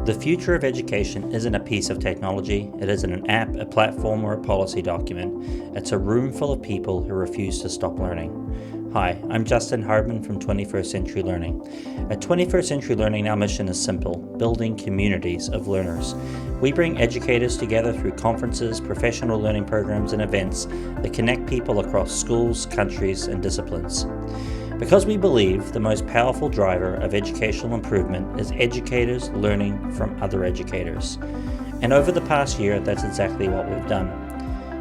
The future of education isn't a piece of technology, it isn't an app, a platform, or a policy document. It's a room full of people who refuse to stop learning. Hi, I'm Justin Hardman from 21st Century Learning. At 21st Century Learning, our mission is simple: building communities of learners. We bring educators together through conferences, professional learning programs, and events that connect people across schools, countries, and disciplines. Because we believe the most powerful driver of educational improvement is educators learning from other educators. And over the past year, that's exactly what we've done.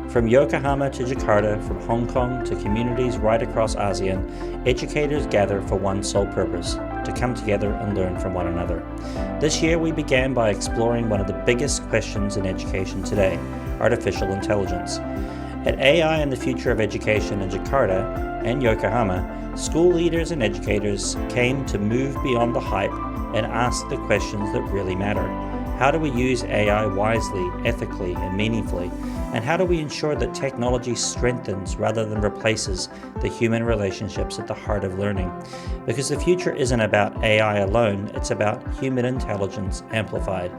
From Yokohama to Jakarta, from Hong Kong to communities right across ASEAN, educators gather for one sole purpose: to come together and learn from one another. This year we began by exploring one of the biggest questions in education today: artificial intelligence. At AI and the Future of Education in Jakarta and Yokohama, school leaders and educators came to move beyond the hype and ask the questions that really matter. How do we use AI wisely, ethically, and meaningfully? And how do we ensure that technology strengthens rather than replaces the human relationships at the heart of learning? Because the future isn't about AI alone, it's about human intelligence amplified.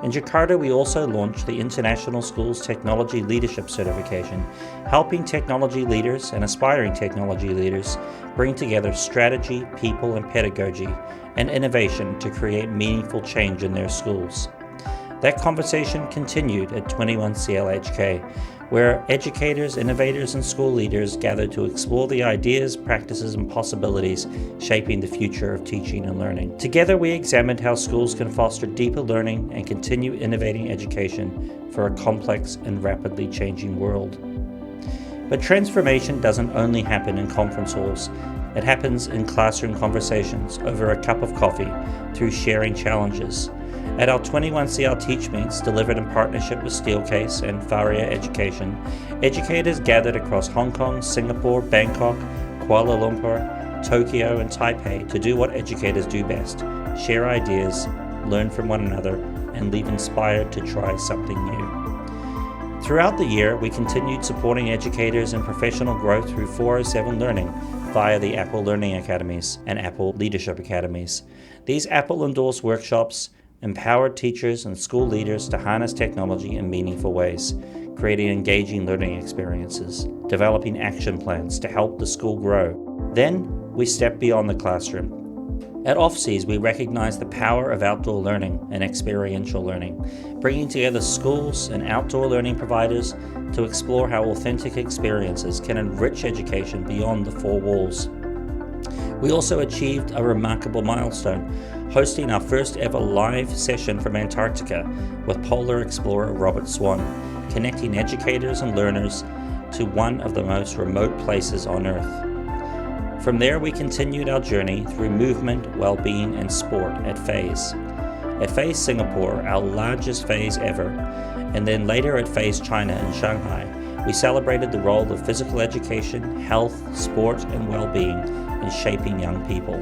In Jakarta, we also launched the International Schools Technology Leadership Certification, helping technology leaders and aspiring technology leaders bring together strategy, people, and pedagogy and innovation to create meaningful change in their schools. That conversation continued at 21CLHK, where educators, innovators, and school leaders gathered to explore the ideas, practices, and possibilities shaping the future of teaching and learning. Together, we examined how schools can foster deeper learning and continue innovating education for a complex and rapidly changing world. But transformation doesn't only happen in conference halls. It happens in classroom conversations, over a cup of coffee, through sharing challenges. At our 21CL Teach Meets, delivered in partnership with Steelcase and Faria Education, educators gathered across Hong Kong, Singapore, Bangkok, Kuala Lumpur, Tokyo, and Taipei to do what educators do best: share ideas, learn from one another, and leave inspired to try something new. Throughout the year, we continued supporting educators in professional growth through 407 Learning via the Apple Learning Academies and Apple Leadership Academies. These Apple-endorsed workshops empowered teachers and school leaders to harness technology in meaningful ways, creating engaging learning experiences, developing action plans to help the school grow. Then, we stepped beyond the classroom. At OFSEAS, we recognize the power of outdoor learning and experiential learning, bringing together schools and outdoor learning providers to explore how authentic experiences can enrich education beyond the four walls. We also achieved a remarkable milestone, hosting our first ever live session from Antarctica with polar explorer Robert Swan, connecting educators and learners to one of the most remote places on Earth. From there, we continued our journey through movement, well-being, and sport at FAZE. At FAZE Singapore, our largest FAZE ever, and then later at FAZE China in Shanghai, we celebrated the role of physical education, health, sport, and well-being in shaping young people.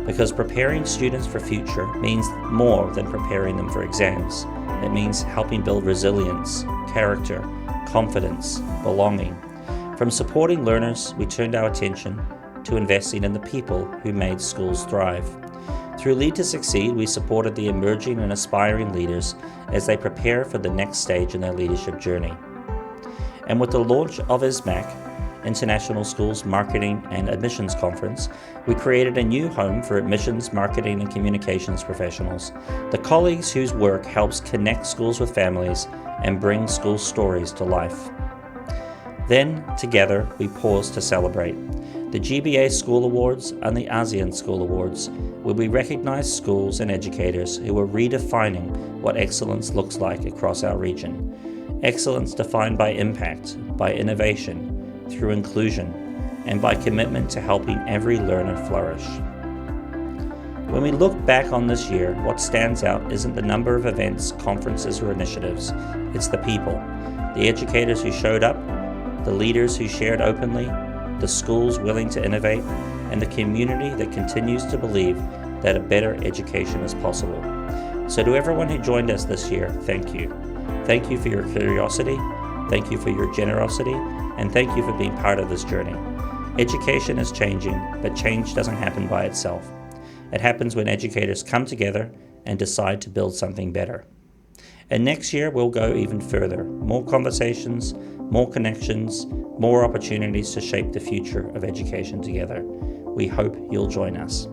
Because preparing students for future means more than preparing them for exams. It means helping build resilience, character, confidence, belonging. From supporting learners, we turned our attention to investing in the people who made schools thrive. Through Lead to Succeed, we supported the emerging and aspiring leaders as they prepare for the next stage in their leadership journey. And with the launch of ISMAC, International Schools Marketing and Admissions Conference, we created a new home for admissions, marketing, and communications professionals, the colleagues whose work helps connect schools with families and bring school stories to life. Then, together, we pause to celebrate. The GBA School Awards and the ASEAN School Awards, where we recognize schools and educators who are redefining what excellence looks like across our region. Excellence defined by impact, by innovation, through inclusion, and by commitment to helping every learner flourish. When we look back on this year, what stands out isn't the number of events, conferences, or initiatives. It's the people, the educators who showed up, the leaders who shared openly, the schools willing to innovate, and the community that continues to believe that a better education is possible. So to everyone who joined us this year, thank you. Thank you for your curiosity, thank you for your generosity, and thank you for being part of this journey. Education is changing, but change doesn't happen by itself. It happens when educators come together and decide to build something better. And next year we'll go even further. More conversations, more connections, more opportunities to shape the future of education together. We hope you'll join us.